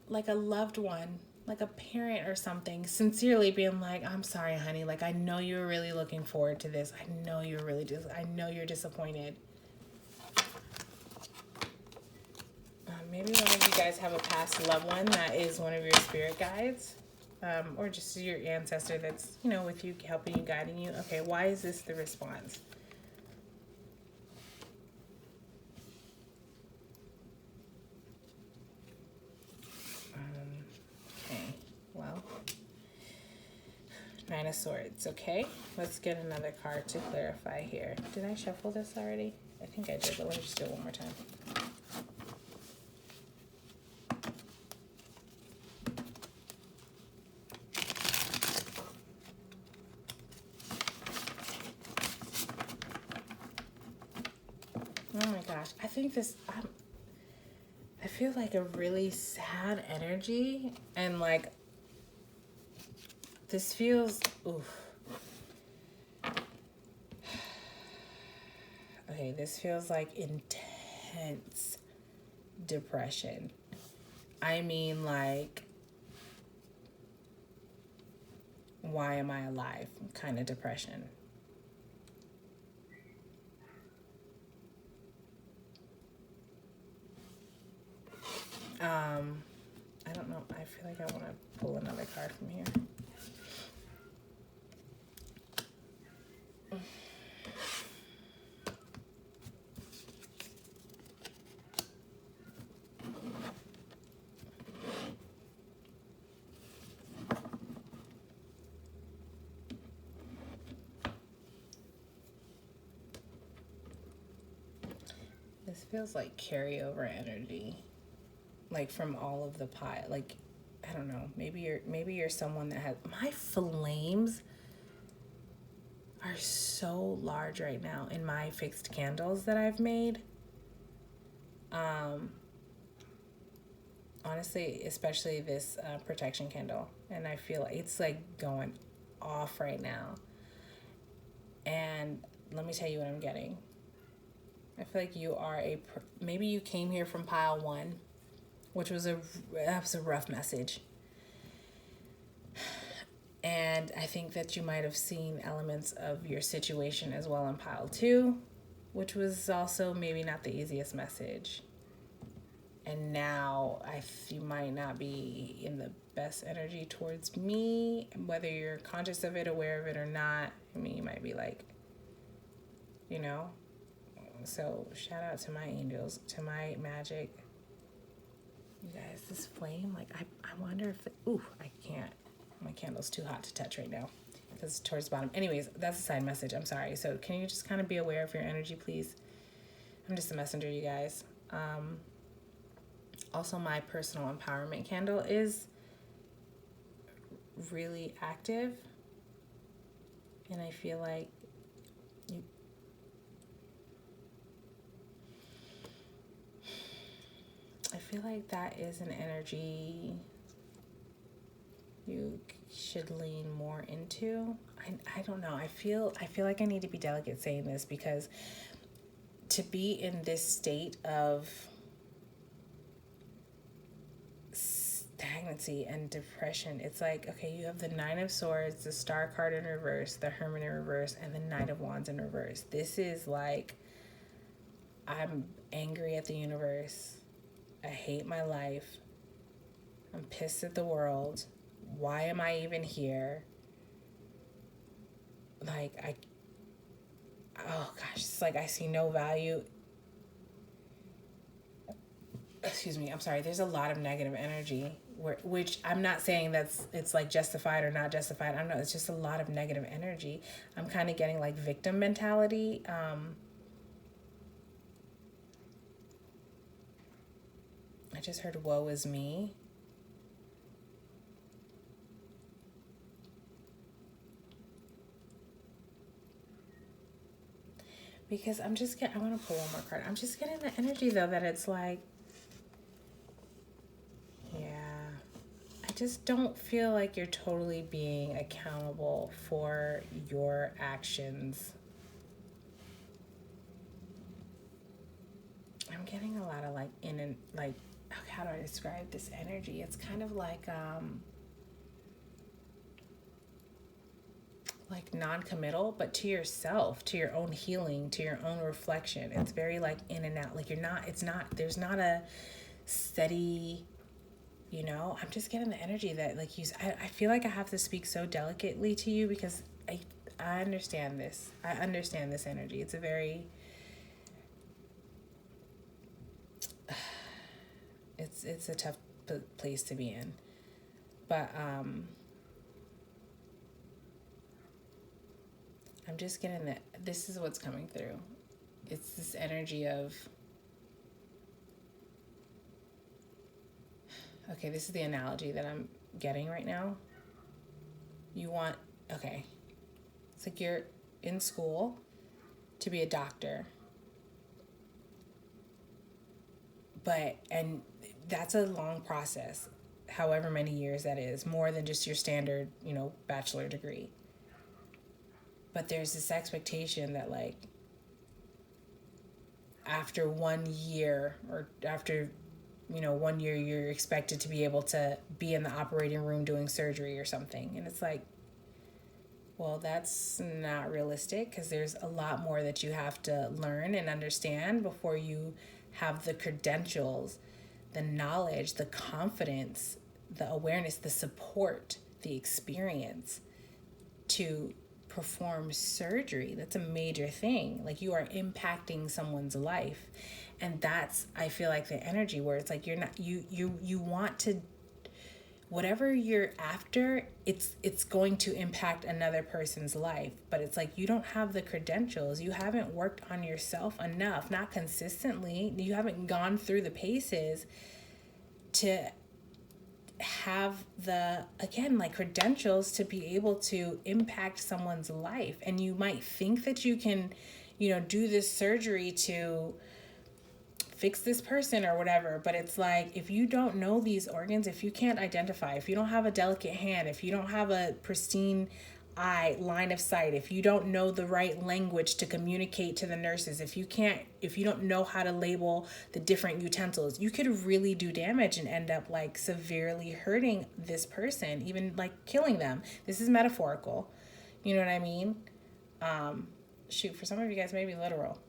like a loved one, like a parent or something, sincerely being like, I'm sorry, honey. Like, I know you were really looking forward to this. I know you're disappointed. Maybe one of you guys have a past loved one that is one of your spirit guides, or just your ancestor that's, with you, helping you, guiding you. Okay, why is this the response? Okay, well, Nine of Swords. Okay, let's get another card to clarify here. Did I shuffle this already? I think I did, but let me just do it one more time. Oh my gosh, I think I feel like a really sad energy, and like, this feels, oof. Okay, this feels like intense depression. I mean, like, why am I alive kind of depression. I don't know. I feel like I want to pull another card from here. This feels like carryover energy, like from all of the pie. Like, I don't know. Maybe you're someone that has, my flames are so large right now in my fixed candles that I've made. Honestly, especially this protection candle, and I feel like it's like going off right now. And let me tell you what I'm getting. I feel like you are maybe you came here from pile 1, which was a rough message. And I think that you might have seen elements of your situation as well in pile 2, which was also maybe not the easiest message. And now you might not be in the best energy towards me, whether you're conscious of it, aware of it or not. I mean, you might be like, So shout out to my angels, to my magic. You guys, this flame, like, I wonder if, I can't. My candle's too hot to touch right now because it's towards the bottom. Anyways, that's a side message. I'm sorry. So can you just kind of be aware of your energy, please? I'm just a messenger, you guys. Also, my personal empowerment candle is really active. And I feel like that is an energy you should lean more into. I don't know. I feel like I need to be delicate saying this, because to be in this state of stagnancy and depression, it's like, okay, you have the Nine of Swords, the Star card in reverse, the Hermit in reverse, and the Knight of Wands in reverse. This is like, I'm angry at the universe. I hate my life. I'm pissed at the world. Why am I even here? Like, oh gosh, it's like I see no value. Excuse me, I'm sorry. There's a lot of negative energy, which I'm not saying it's like justified or not justified. I don't know. It's just a lot of negative energy. I'm kind of getting like victim mentality. I I just heard woe is me. Because I want to pull one more card. I'm just getting the energy though that it's like, yeah, I just don't feel like you're totally being accountable for your actions. I'm getting a lot of how do I describe this energy? It's kind of like non-committal, but to yourself, to your own healing, to your own reflection. It's very like in and out. Like there's not a steady, I'm just getting the energy that like I feel like I have to speak so delicately to you because I understand this. I understand this energy. It's a very, it's a tough place to be in. But, I'm just getting that this is what's coming through. It's this energy of, okay, this is the analogy that I'm getting right now. It's like you're in school to be a doctor. And that's a long process, however many years that is, more than just your standard, bachelor degree. But there's this expectation that like after 1 year or after 1 year you're expected to be able to be in the operating room doing surgery or something. And it's like, well, that's not realistic because there's a lot more that you have to learn and understand before you have the credentials, the knowledge, the confidence, the awareness, the support, the experience to perform surgery. That's a major thing. Like you are impacting someone's life. And that's, I feel like the energy where it's like, you're not, you want to, whatever you're after, it's going to impact another person's life. But it's like, you don't have the credentials. You haven't worked on yourself enough, not consistently. You haven't gone through the paces to have the, again, like credentials to be able to impact someone's life. And you might think that you can, do this surgery to fix this person or whatever, but it's like, if you don't know these organs, if you can't identify, if you don't have a delicate hand, if you don't have a pristine line of sight, if you don't know the right language to communicate to the nurses, if you don't know how to label the different utensils, you could really do damage and end up like severely hurting this person, even like killing them. This is metaphorical. You know what I mean? For some of you guys, maybe literal.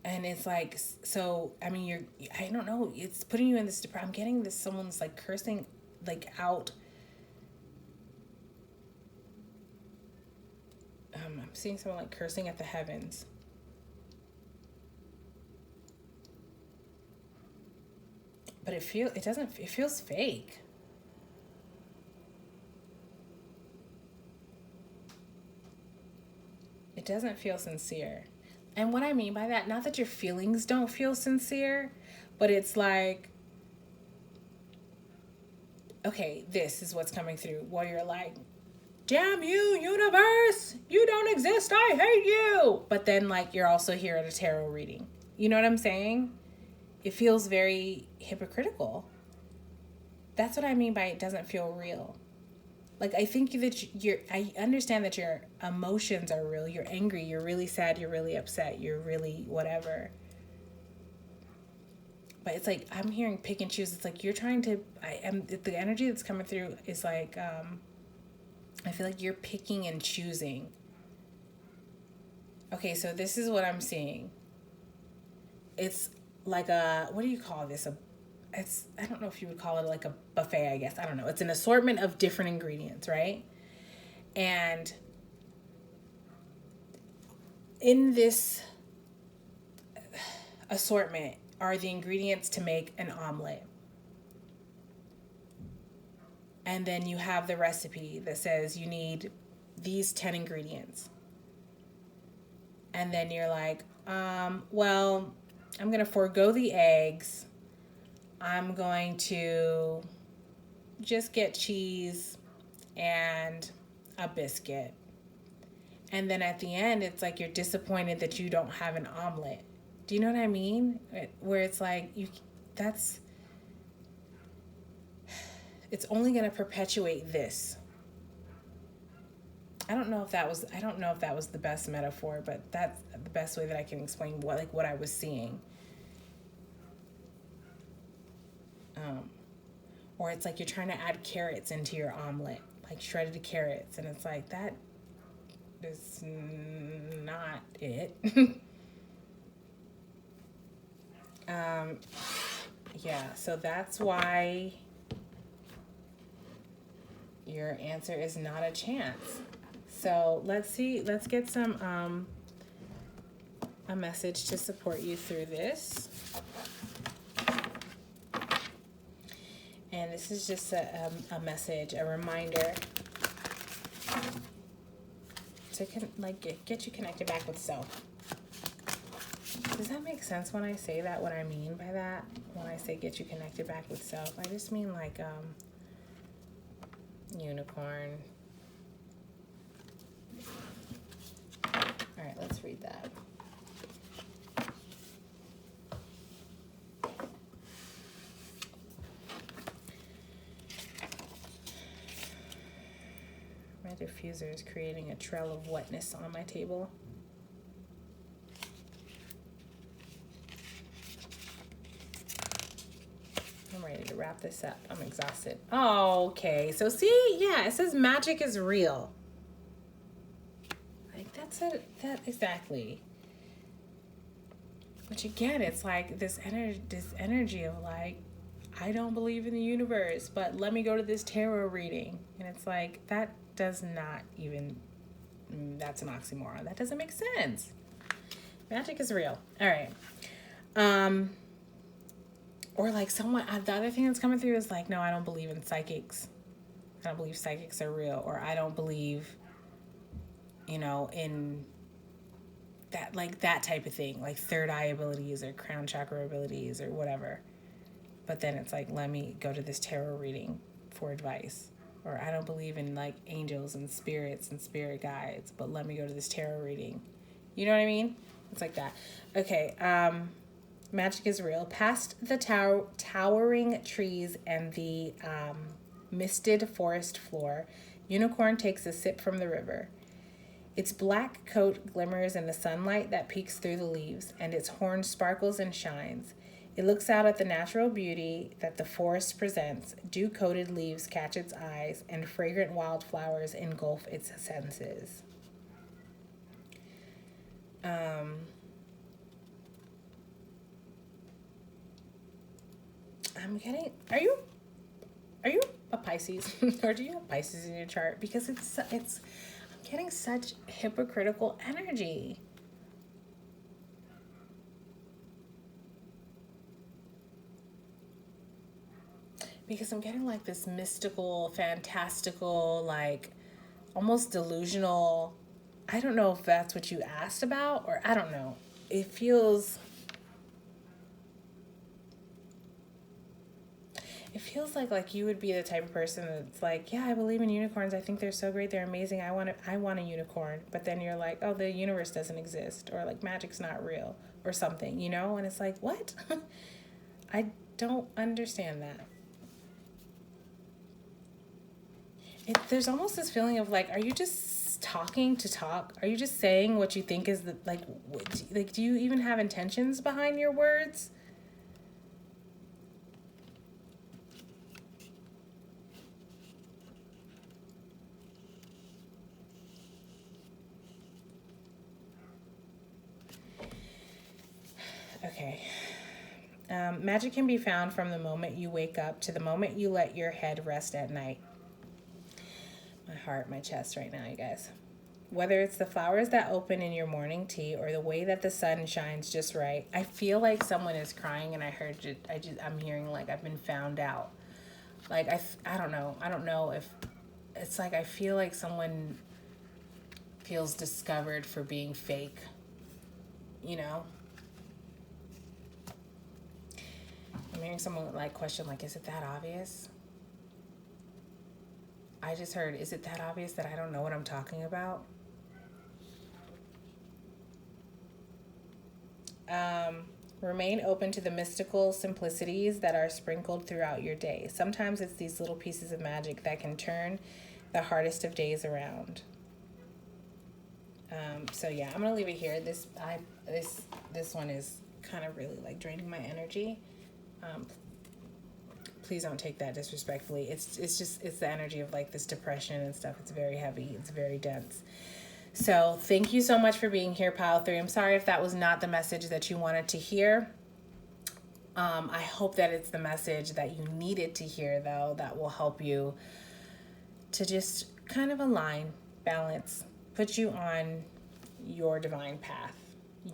And it's like, so, I mean, I don't know, it's putting you in this, I'm getting this, someone's like cursing, like out. I'm seeing someone like cursing at the heavens. But it feels fake. It doesn't feel sincere. And what I mean by that, not that your feelings don't feel sincere, but it's like, okay, this is what's coming through. While you're like, damn you, universe, you don't exist, I hate you. But then like you're also here at a tarot reading. You know what I'm saying? It feels very hypocritical. That's what I mean by it doesn't feel real. Like, I think that I understand that your emotions are real. You're angry, you're really sad, you're really upset, you're really whatever. But it's like, I'm hearing pick and choose. It's like you're trying to, the energy that's coming through is like, I feel like you're picking and choosing. Okay, so this is what I'm seeing. It's like what do you call this? I don't know if you would call it like a buffet, I guess. I don't know. It's an assortment of different ingredients, right? And in this assortment are the ingredients to make an omelet. And then you have the recipe that says you need these 10 ingredients. And then you're like, well, I'm going to forego the eggs. I'm going to just get cheese and a biscuit. And then at the end, it's like you're disappointed that you don't have an omelet. Do you know what I mean? Where it's like, it's only going to perpetuate this. I don't know if that was the best metaphor, but that's the best way that I can explain what I was seeing. Or it's like you're trying to add carrots into your omelet, like shredded carrots, and it's like that is not it. Yeah, so that's why your answer is not a chance. So let's get some a message to support you through this. And this is just a message, a reminder to get you connected back with self. Does that make sense when I say that? What I mean by that, when I say get you connected back with self, I just mean like unicorn. All right, let's read that. My diffuser is creating a trail of wetness on my table. I'm ready to wrap this up. I'm exhausted. Oh, okay. So see, yeah, it says magic is real. Like that's it. That exactly. Which again, it's like this energy of like, I don't believe in the universe, but let me go to this tarot reading, and it's like that does not even. That's an oxymoron. That doesn't make sense. Magic is real. All right. Or like someone, the other thing that's coming through is like, no, I don't believe in psychics. I don't believe psychics are real. Or I don't believe, in that, like that type of thing, like third eye abilities or crown chakra abilities or whatever. But then it's like, let me go to this tarot reading for advice. Or I don't believe in like angels and spirits and spirit guides, but let me go to this tarot reading. You know what I mean? It's like that. Okay. Magic is real. Past the towering trees and the misted forest floor, Unicorn takes a sip from the river. Its black coat glimmers in the sunlight that peeks through the leaves, and its horn sparkles and shines. It looks out at the natural beauty that the forest presents. Dew-coated leaves catch its eyes, and fragrant wildflowers engulf its senses. I'm getting. Are you a Pisces, or do you have Pisces in your chart? Because it's. I'm getting such hypocritical energy. Because I'm getting like this mystical, fantastical, like almost delusional. I don't know if that's what you asked about, or I don't know. It feels like you would be the type of person that's like, yeah, I believe in unicorns. I think they're so great. They're amazing. I want a unicorn. But then you're like, oh, the universe doesn't exist, or like magic's not real, or something, And it's like, what? I don't understand that. There's almost this feeling of like, are you just talking to talk? Are you just saying what you think is like, do you even have intentions behind your words? Okay. Magic can be found from the moment you wake up to the moment you let your head rest at night. My heart, my chest right now, you guys. Whether it's the flowers that open in your morning tea or the way that the sun shines just right. I feel like someone is crying, and I'm hearing like I've been found out. Like I don't know. I don't know if it's like I feel like someone feels discovered for being fake. I'm hearing someone like question, like, is it that obvious? I just heard, is it that obvious that I don't know what I'm talking about? Remain open to the mystical simplicities that are sprinkled throughout your day. Sometimes it's these little pieces of magic that can turn the hardest of days around. So yeah, I'm gonna leave it here. This one is kind of really like draining my energy. Please don't take that disrespectfully. It's the energy of like this depression and stuff. It's very heavy. It's very dense. So thank you so much for being here, Pile 3. I'm sorry if that was not the message that you wanted to hear. I hope that it's the message that you needed to hear, though, that will help you to just kind of align, balance, put you on your divine path.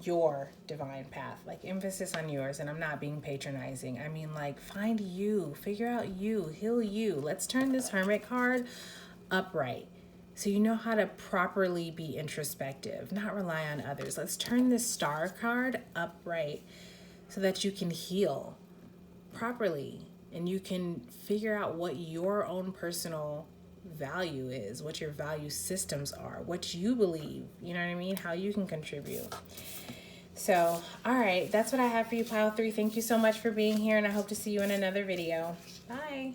Your divine path, like emphasis on yours. And I'm not being patronizing. I mean, like, find you, figure out you, heal you. Let's turn this Hermit card upright so you know how to properly be introspective, not rely on others. Let's turn this Star card upright so that you can heal properly and you can figure out what your own personal value is, what your value systems are, what you believe, you know what I mean, how you can contribute. So, all right, that's what I have for you, Pile 3. Thank you so much for being here, and I hope to see you in another video. Bye.